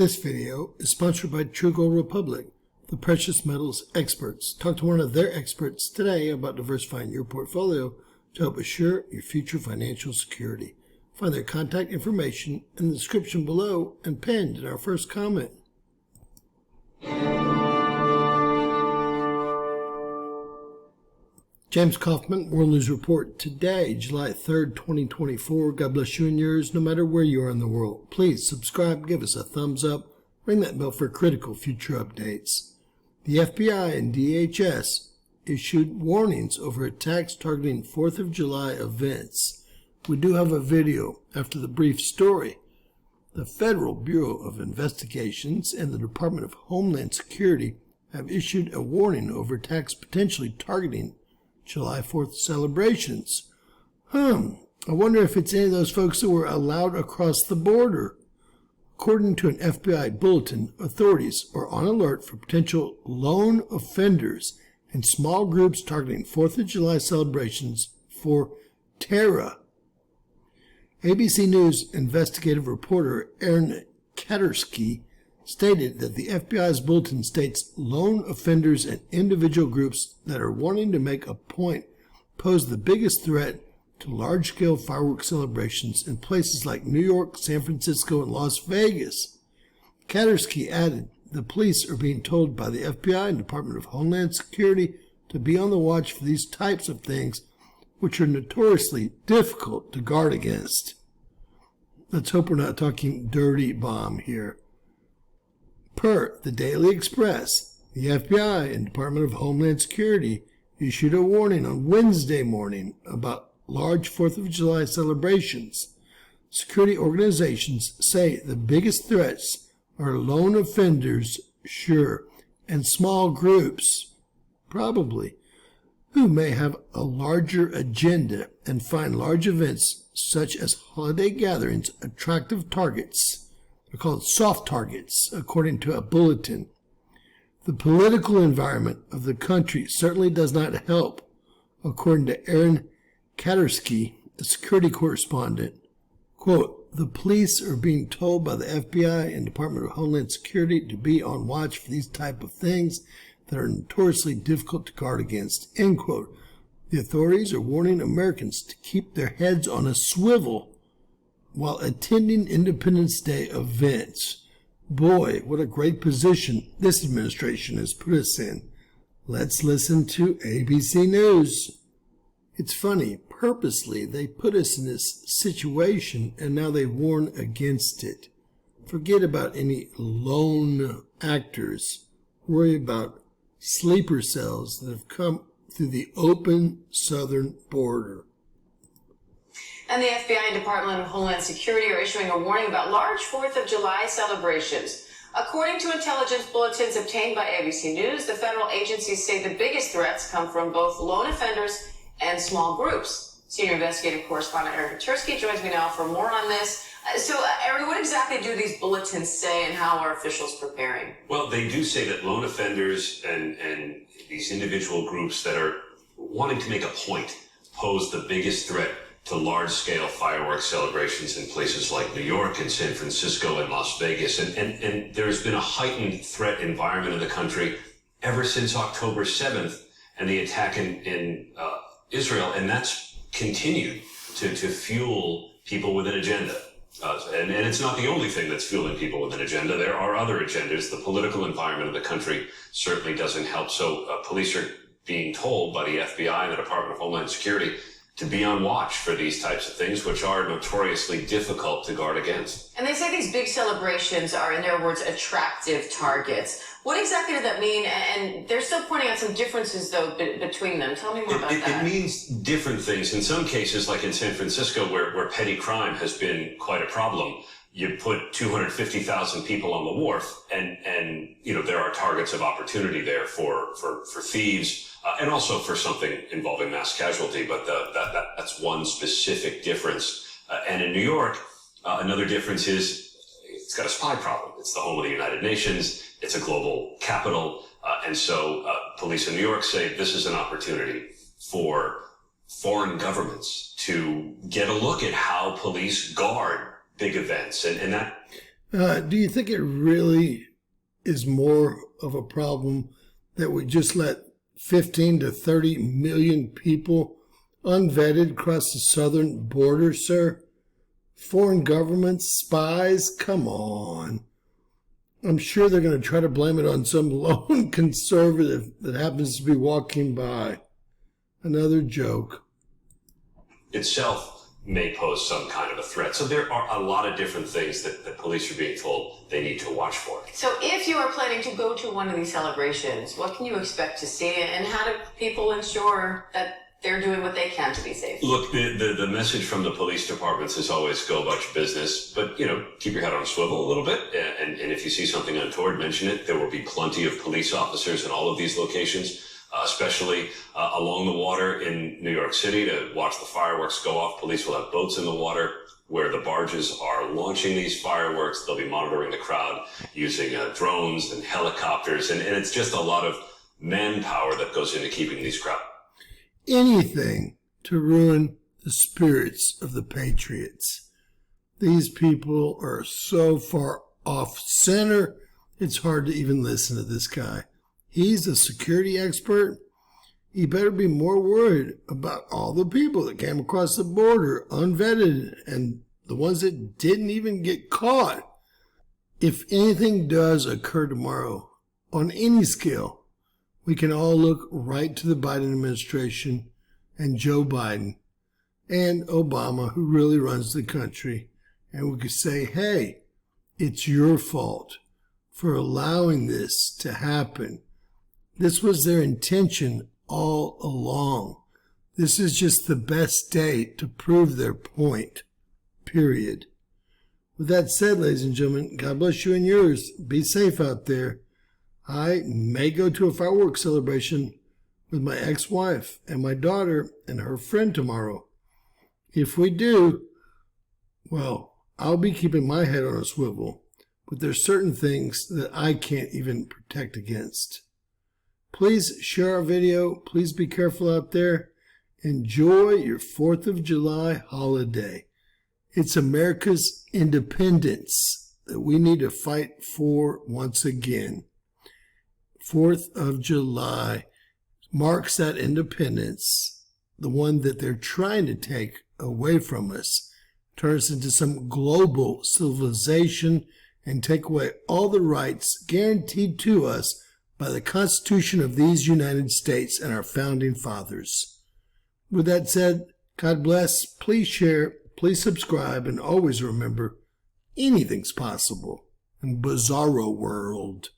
This video is sponsored by True Gold Republic, the precious metals experts. Talk to one of their experts today about diversifying your portfolio to help assure your future financial security. Find their contact information in the description below and pinned in our first comment. James Kaufman, World News Report, today, July 3rd, 2024. God bless you and yours, no matter where you are in the world. Please subscribe, give us a thumbs up, ring that bell for critical future updates. The FBI and DHS issued warnings over attacks targeting 4th of July events. We do have a video after the brief story. The Federal Bureau of Investigations and the Department of Homeland Security have issued a warning over attacks potentially targeting July 4th celebrations. I wonder if it's any of those folks that were allowed across the border. According to an FBI bulletin, authorities are on alert for potential lone offenders and small groups targeting 4th of July celebrations for terror. ABC News investigative reporter Aaron Katersky stated that the FBI's bulletin states lone offenders and individual groups that are wanting to make a point pose the biggest threat to large-scale fireworks celebrations in places like New York, San Francisco, and Las Vegas. Katersky added, the police are being told by the FBI and Department of Homeland Security to be on the watch for these types of things, which are notoriously difficult to guard against. Let's hope we're not talking dirty bomb here. Per the Daily Express, the FBI and Department of Homeland Security issued a warning on Wednesday morning about large 4th of July celebrations. Security organizations say the biggest threats are lone offenders, sure, and small groups, probably, who may have a larger agenda and find large events such as holiday gatherings attractive targets. They're called soft targets, according to a bulletin. The political environment of the country certainly does not help, according to Aaron Katersky, a security correspondent. Quote, the police are being told by the FBI and Department of Homeland Security to be on watch for these type of things that are notoriously difficult to guard against, end quote. The authorities are warning Americans to keep their heads on a swivel while attending Independence Day events. Boy, what a great position this administration has put us in. Let's listen to ABC News. It's funny, purposely they put us in this situation and now they warn against it. Forget about any lone actors. Worry about sleeper cells that have come through the open southern border. And the FBI and Department of Homeland Security are issuing a warning about large 4th of July celebrations. According to intelligence bulletins obtained by ABC News, the federal agencies say the biggest threats come from both lone offenders and small groups. Senior investigative correspondent Aaron Katersky joins me now for more on this. Aaron, what exactly do these bulletins say and how are officials preparing? Well, they do say that lone offenders and these individual groups that are wanting to make a point pose the biggest threat to large-scale fireworks celebrations in places like New York and San Francisco and Las Vegas. And there's been a heightened threat environment in the country ever since October 7th and the attack in Israel. And that's continued to fuel people with an agenda. And it's not the only thing that's fueling people with an agenda. There are other agendas. The political environment of the country certainly doesn't help. So police are being told by the FBI and the Department of Homeland Security to be on watch for these types of things, which are notoriously difficult to guard against. And they say these big celebrations are, in their words, attractive targets. What exactly does that mean? And they're still pointing out some differences, though, between them. Tell me more about that. It means different things. In some cases, like in San Francisco, where petty crime has been quite a problem, you put 250,000 people on the wharf, and there are targets of opportunity there for thieves, and also for something involving mass casualty. But that's one specific difference. And in New York, another difference is it's got a spy problem. It's the home of the United Nations. It's a global capital. And so police in New York say this is an opportunity for foreign governments to get a look at how police guard big events. And that Do you think it really is more of a problem that we just let 15 to 30 million people unvetted cross the southern border, sir? Foreign governments, spies, come on. I'm sure they're going to try to blame it on some lone conservative that happens to be walking by. Another joke. Itself may pose some kind of a threat. So there are a lot of different things that the police are being told they need to watch for. So if you are planning to go to one of these celebrations, what can you expect to see, and how do people ensure that they're doing what they can to be safe? Look, the message from the police departments is always go about your business, but, keep your head on a swivel a little bit. And if you see something untoward, mention it. There will be plenty of police officers in all of these locations, especially along the water in New York City to watch the fireworks go off. Police will have boats in the water where the barges are launching these fireworks. They'll be monitoring the crowd using drones and helicopters. And it's just a lot of manpower that goes into keeping these crowds. Anything to ruin the spirits of the patriots. These people are so far off center, it's hard to even listen to this guy. He's a security expert. He better be more worried about all the people that came across the border unvetted and the ones that didn't even get caught. If anything does occur tomorrow on any scale, we can all look right to the Biden administration and Joe Biden and Obama, who really runs the country, and we could say, hey, it's your fault for allowing this to happen. This was their intention all along. This is just the best day to prove their point, period. With that said, ladies and gentlemen, God bless you and yours. Be safe out there. I may go to a fireworks celebration with my ex-wife and my daughter and her friend tomorrow. If we do, well, I'll be keeping my head on a swivel, but there's certain things that I can't even protect against. Please share our video. Please be careful out there. Enjoy your 4th of July holiday. It's America's independence that we need to fight for once again. 4th of July marks that independence, the one that they're trying to take away from us, turn us into some global civilization, and take away all the rights guaranteed to us by the Constitution of these United States and our founding fathers. With that said, God bless. Please share, please subscribe, and always remember, anything's possible in Bizarro World.